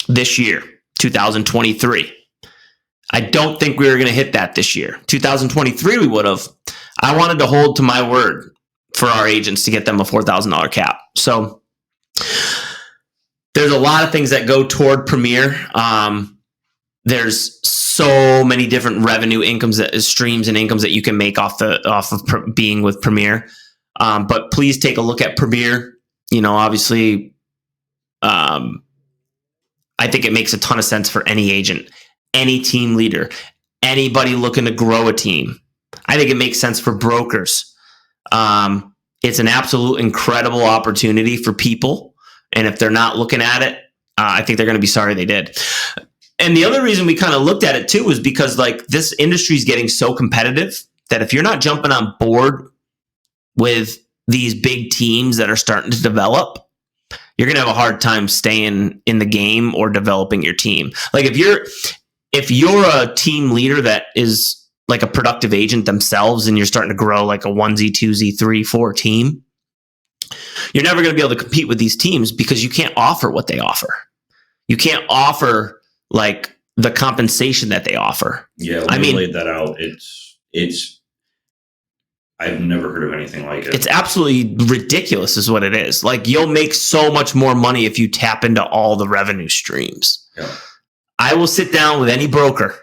this year, 2023. I don't think we were going to hit that this year. 2023, we would have. I wanted to hold to my word for our agents to get them a $4,000 cap. So there's a lot of things that go toward Premier. There's so many different revenue streams and incomes that you can make off of being with Premier. But please take a look at Premier. Obviously, I think it makes a ton of sense for any agent, any team leader, anybody looking to grow a team. I think it makes sense for brokers. It's an absolute incredible opportunity for people. And if they're not looking at it, I think they're going to be sorry they did. And the other reason we kind of looked at it too is because like this industry is getting so competitive that if you're not jumping on board with these big teams that are starting to develop, you're going to have a hard time staying in the game or developing your team. Like if you're a team leader that is like a productive agent themselves and you're starting to grow like a 1Z, 2Z, 3, 4 team, you're never going to be able to compete with these teams because you can't offer what they offer. You can't offer like the compensation that they offer. Yeah, when you laid that out, it's I've never heard of anything like it. It's absolutely ridiculous is what it is. Like you'll make so much more money if you tap into all the revenue streams. Yeah. I will sit down with any broker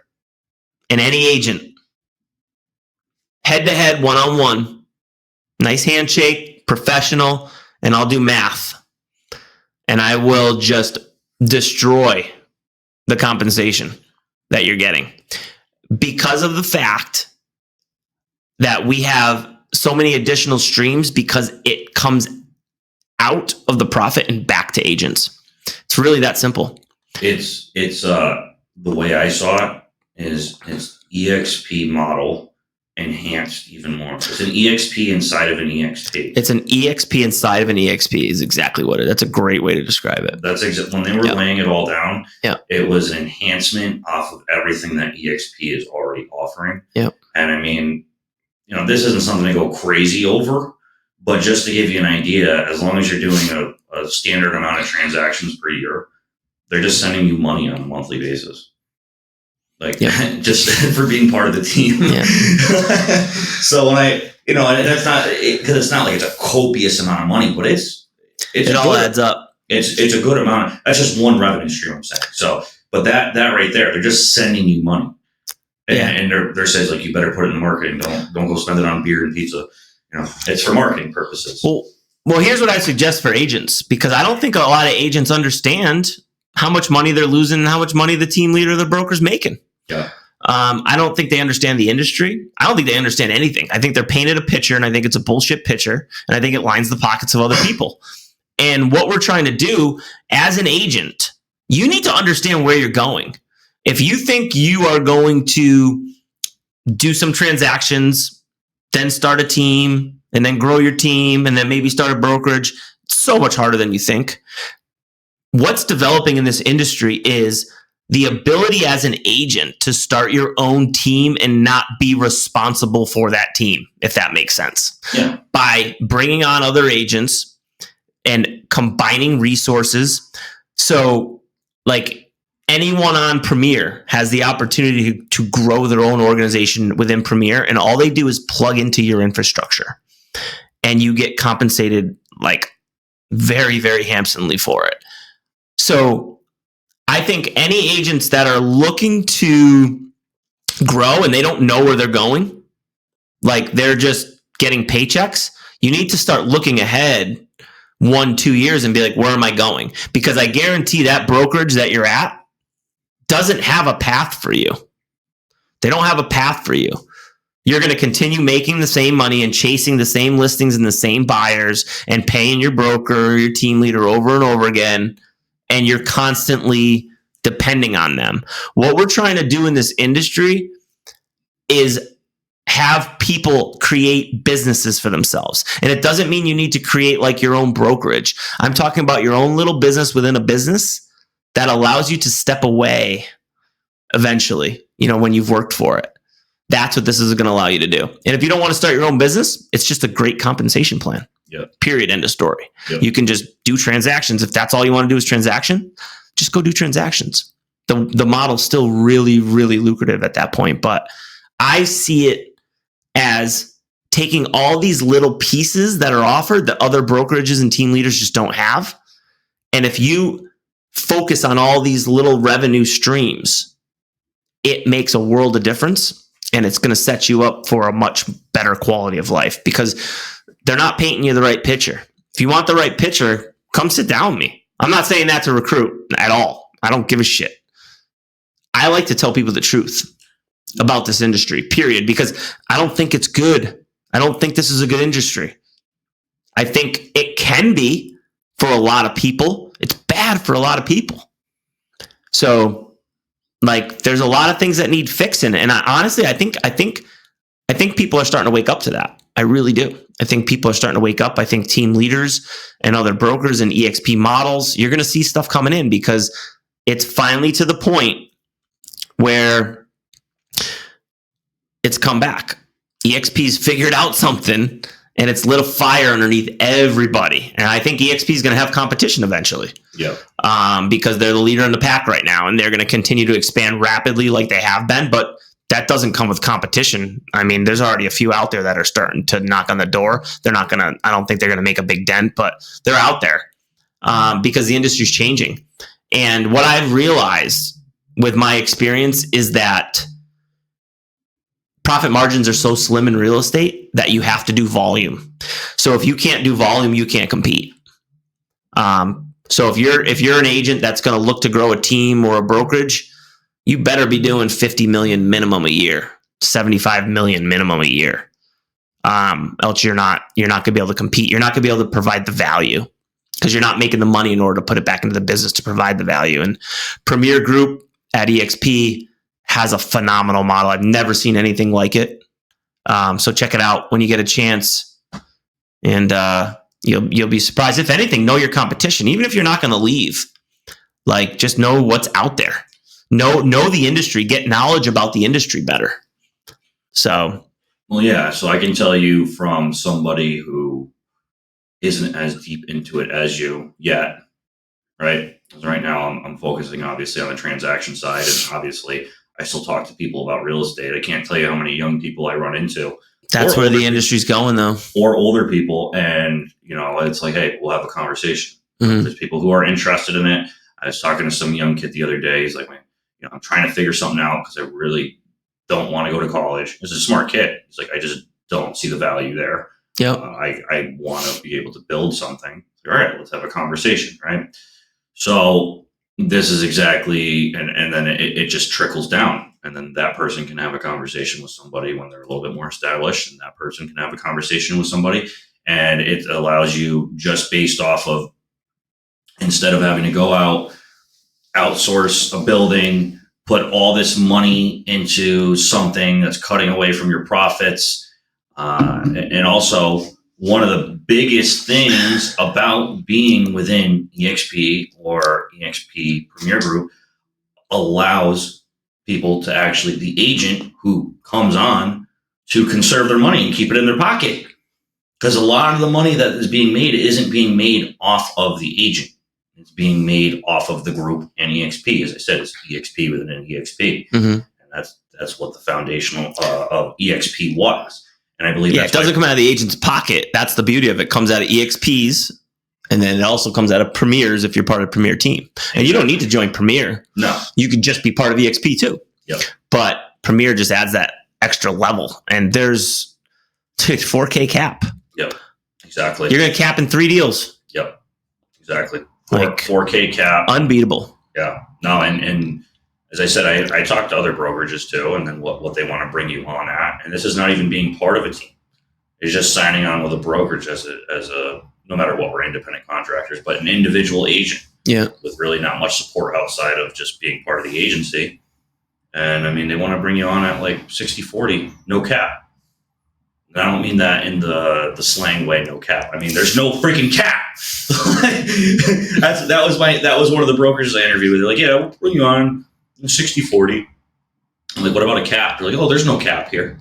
and any agent, head to head, one-on-one, nice handshake, professional, and I'll do math. And I will just destroy the compensation that you're getting because of the fact that we have so many additional streams because it comes out of the profit and back to agents. It's really that simple. It's the way I saw it is it's eXp model enhanced even more. It's an eXp inside of an eXp. It's an eXp inside of an eXp is exactly what it is. That's a great way to describe it. That's when they were laying it all down. Yeah. It was an enhancement off of everything that eXp is already offering. Yeah. And I mean, this isn't something to go crazy over, but just to give you an idea, as long as you're doing a standard amount of transactions per year, they're just sending you money on a monthly basis. Just for being part of the team. Yeah. So when that's not because it's not like it's a copious amount of money, but it all adds up. It's a good amount. That's just one revenue stream I'm saying. So, but that right there, they're just sending you money, and they're saying like you better put it in marketing. Don't go spend it on beer and pizza. It's for marketing purposes. Well, here's what I suggest for agents because I don't think a lot of agents understand how much money they're losing and how much money the team leader or the broker's making. Yeah. I don't think they understand the industry. I don't think they understand anything. I think they're painted a picture, and I think it's a bullshit picture, and I think it lines the pockets of other people. And what we're trying to do as an agent, you need to understand where you're going. If you think you are going to do some transactions, then start a team, and then grow your team, and then maybe start a brokerage, it's so much harder than you think. What's developing in this industry is the ability as an agent to start your own team and not be responsible for that team, if that makes sense. Yeah. By bringing on other agents and combining resources. So like anyone on Premier has the opportunity to grow their own organization within Premier, and all they do is plug into your infrastructure, and you get compensated like very, very handsomely for it. So I think any agents that are looking to grow and they don't know where they're going, like they're just getting paychecks, you need to start looking ahead 1-2 years and be like, where am I going? Because I guarantee that brokerage that you're at doesn't have a path for you. They don't have a path for you. You're going to continue making the same money and chasing the same listings and the same buyers and paying your broker or your team leader over and over again. And you're constantly depending on them. What we're trying to do in this industry is have people create businesses for themselves. And it doesn't mean you need to create like your own brokerage. I'm talking about your own little business within a business that allows you to step away eventually, when you've worked for it. That's what this is going to allow you to do. And if you don't want to start your own business, it's just a great compensation plan. Yep. Period. End of story. Yep. You can just do transactions. If that's all you want to do is transaction, just go do transactions. The model's still really, really lucrative at that point. But I see it as taking all these little pieces that are offered that other brokerages and team leaders just don't have. And if you focus on all these little revenue streams, it makes a world of difference. And it's going to set you up for a much better quality of life because they're not painting you the right picture. If you want the right picture, come sit down with me. I'm not saying that to recruit at all. I don't give a shit. I like to tell people the truth about this industry, period, because I don't think it's good. I don't think this is a good industry. I think it can be for a lot of people. It's bad for a lot of people. So, like, there's a lot of things that need fixing. And honestly, I think people are starting to wake up to that. I really do. I think people are starting to wake up. I think team leaders and other brokers and eXp models, you're going to see stuff coming in because it's finally to the point where it's come back. eXp's figured out something and it's lit a fire underneath everybody. And I think eXp is going to have competition eventually. Yeah. Because they're the leader in the pack right now and they're going to continue to expand rapidly like they have been. But that doesn't come with competition. I mean, there's already a few out there that are starting to knock on the door. They're not going to, I don't think they're going to make a big dent, but they're out there because the industry's changing. And what I've realized with my experience is that profit margins are so slim in real estate that you have to do volume. So if you can't do volume, you can't compete. So if you're an agent that's going to look to grow a team or a brokerage, you better be doing 50 million minimum a year, 75 million minimum a year. Else you're not going to be able to compete. You're not going to be able to provide the value because you're not making the money in order to put it back into the business to provide the value. And Premier Group at eXp has a phenomenal model. I've never seen anything like it. So check it out when you get a chance. And you'll be surprised. If anything, know your competition. Even if you're not going to leave, like just know what's out there. Know the industry. Get knowledge about the industry better. So, well, yeah. So I can tell you from somebody who isn't as deep into it as you yet, right? Because right now I'm focusing obviously on the transaction side, and obviously I still talk to people about real estate. I can't tell you how many young people I run into. That's where the industry's going, though. Or older people, and it's like, hey, we'll have a conversation. Mm-hmm. There's people who are interested in it. I was talking to some young kid the other day. He's like, I'm trying to figure something out because I really don't want to go to college. He's a smart kid. He's like, I just don't see the value there. Yeah, I want to be able to build something. All right, let's have a conversation, right? So this is exactly, and then it just trickles down. And then that person can have a conversation with somebody when they're a little bit more established, and that person can have a conversation with somebody. And it allows you, just based off of, instead of having to go out, outsource a building, put all this money into something that's cutting away from your profits. And also, one of the biggest things about being within eXp or eXp Premier Group allows people to actually, the agent who comes on, to conserve their money and keep it in their pocket. Because a lot of the money that is being made isn't being made off of the agent. It's being made off of the group and eXp. As I said, it's eXp within an eXp. And that's what the foundational of eXp was. And I believe it doesn't come out of the agent's pocket. That's the beauty of it. It comes out of eXp's, and then it also comes out of Premier's if you're part of Premier team. And you don't need to join Premier. No. You can just be part of eXp too. Yep. But Premier just adds that extra level. And there's 4K cap. Yep. Exactly. You're going to cap in 3 deals. Yep. Exactly. Like 4K cap. Unbeatable. Yeah. No, and as I said, I talked to other brokerages too, and then what they want to bring you on at. And this is not even being part of a team. It's just signing on with a brokerage as a no matter what, we're independent contractors, but an individual agent. Yeah. With really not much support outside of just being part of the agency. And I mean, they want to bring you on at like 60-40, no cap. And I don't mean that in the slang way, no cap. I mean, there's no freaking cap. that was one of the brokers I interviewed with. They're like, yeah, we'll bring you on 60-40. I'm like, what about a cap? They're like, oh, there's no cap here.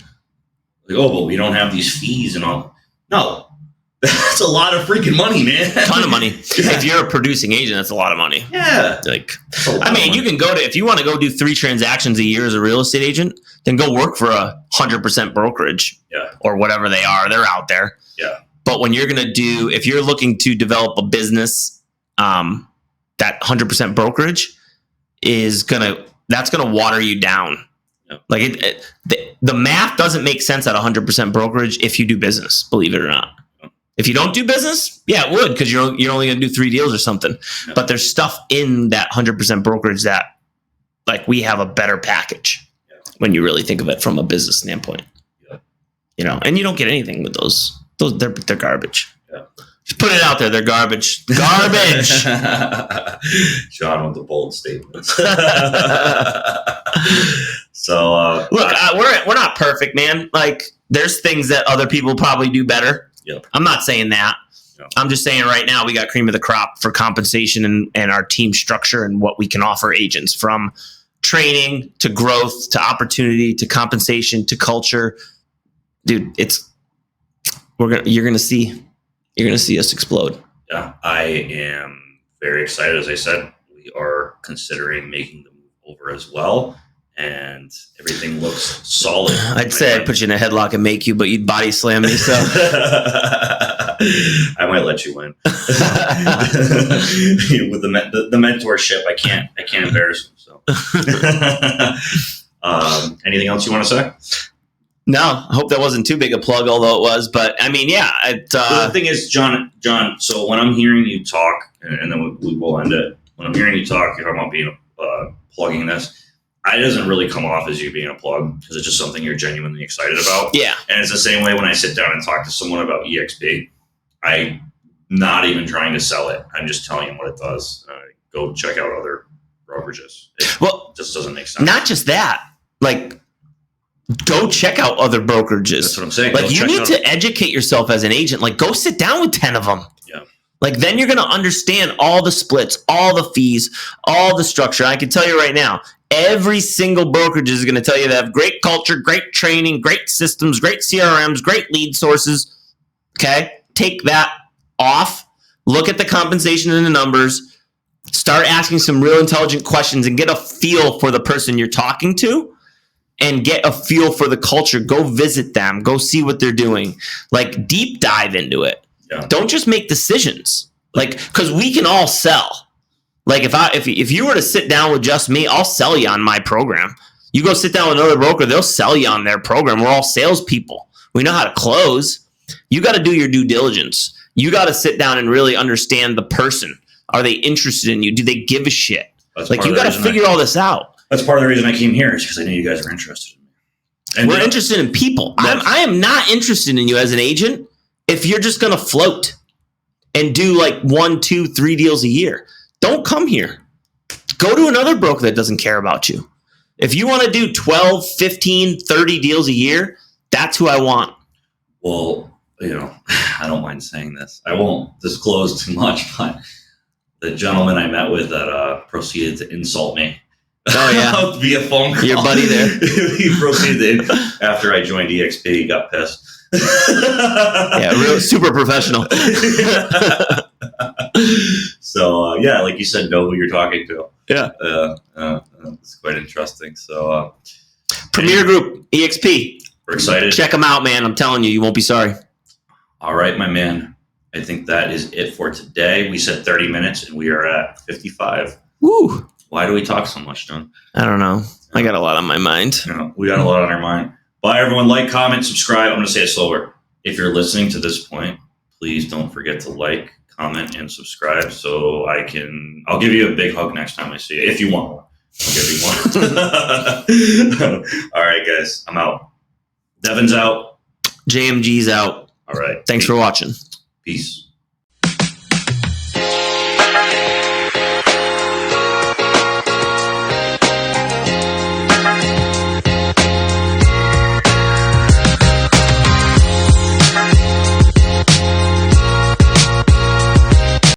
Like, oh, but we don't have these fees and all. No. That's a lot of freaking money, man. Ton of money. Yeah. If you're a producing agent, that's a lot of money. Yeah. Like, I mean, you can go to, if you want to go do 3 transactions a year as a real estate agent, then go work for 100% brokerage. Yeah. Or whatever they are. They're out there. Yeah. But when you're going to do, if you're looking to develop a business, that 100% brokerage is that's going to water you down. Yeah. Like the math doesn't make sense at 100% brokerage if you do business, believe it or not. If you don't do business, yeah, it would, because you're only going to do 3 deals or something. Yeah. But there's stuff in that 100% brokerage that, like, we have a better package when you really think of it from a business standpoint. Yeah. You know, and you don't get anything with those. They're garbage. Yeah. Just put it out there. They're garbage. Garbage. John with the bold statements. So look, we're not perfect, man. Like, there's things that other people probably do better. Yep. I'm not saying that. Yep. I'm just saying right now we got cream of the crop for compensation and our team structure and what we can offer agents, from training to growth to opportunity to compensation to culture. Dude, you're gonna see us explode. Yeah, I am very excited. As I said, we are considering making the move over as well. And everything looks solid. I'd say I'd put you in a headlock and make you, but you'd body slam me. So I might let you win. With the mentorship, I can't embarrass him. So, anything else you want to say? No, I hope that wasn't too big a plug, although it was. But I mean, yeah. The thing is, John. So when I'm hearing you talk, and then we will end it. When I'm hearing you talk, you're talking about being plugging this. It doesn't really come off as you being a plug, because it's just something you're genuinely excited about. Yeah. And it's the same way when I sit down and talk to someone about eXp. I'm not even trying to sell it. I'm just telling them what it does. Go check out other brokerages. It just doesn't make sense. Not just that. Like, go check out other brokerages. That's what I'm saying. Like, you need to educate yourself as an agent. Like, go sit down with 10 of them. Yeah. Like, then you're going to understand all the splits, all the fees, all the structure. I can tell you right now, every single brokerage is going to tell you they have great culture, great training, great systems, great CRMs, great lead sources. Okay? Take that off. Look at the compensation and the numbers. Start asking some real intelligent questions and get a feel for the person you're talking to, and get a feel for the culture. Go visit them. Go see what they're doing. Like, deep dive into it. Yeah. Don't just make decisions. Like, because we can all sell. Like, if you were to sit down with just me, I'll sell you on my program. You go sit down with another broker, they'll sell you on their program. We're all salespeople. We know how to close. You got to do your due diligence. You got to sit down and really understand the person. Are they interested in you? Do they give a shit? Like, you got to figure all this out. That's part of the reason I came here, is because I knew you guys were interested in me. And we're interested in people. I am not interested in you as an agent if you're just going to float and do like 1, 2, 3 deals a year. Don't come here. Go to another broker that doesn't care about you. If you want to do 12, 15, 30 deals a year, that's who I want. Well, I don't mind saying this. I won't disclose too much, but the gentleman I met with that proceeded to insult me. Oh, yeah. Via phone call. Your buddy there. He proceeded after I joined eXp. He got pissed. Yeah, real super professional. So, like you said, know who you're talking to. Yeah. It's quite interesting. So, Premier Group, eXp. We're excited. Check them out, man. I'm telling you won't be sorry. All right, my man. I think that is it for today. We said 30 minutes, and we are at 55. Woo. Why do we talk so much, John? I don't know. I got a lot on my mind. We got a lot on our mind. Bye, everyone. Like, comment, subscribe. I'm going to say it slower. If you're listening to this point, please don't forget to like, comment, and subscribe so I'll give you a big hug next time I see you. If you want one. I'll give you one. All right, guys. I'm out. Devin's out. JMG's out. All right. Thanks for watching. Peace.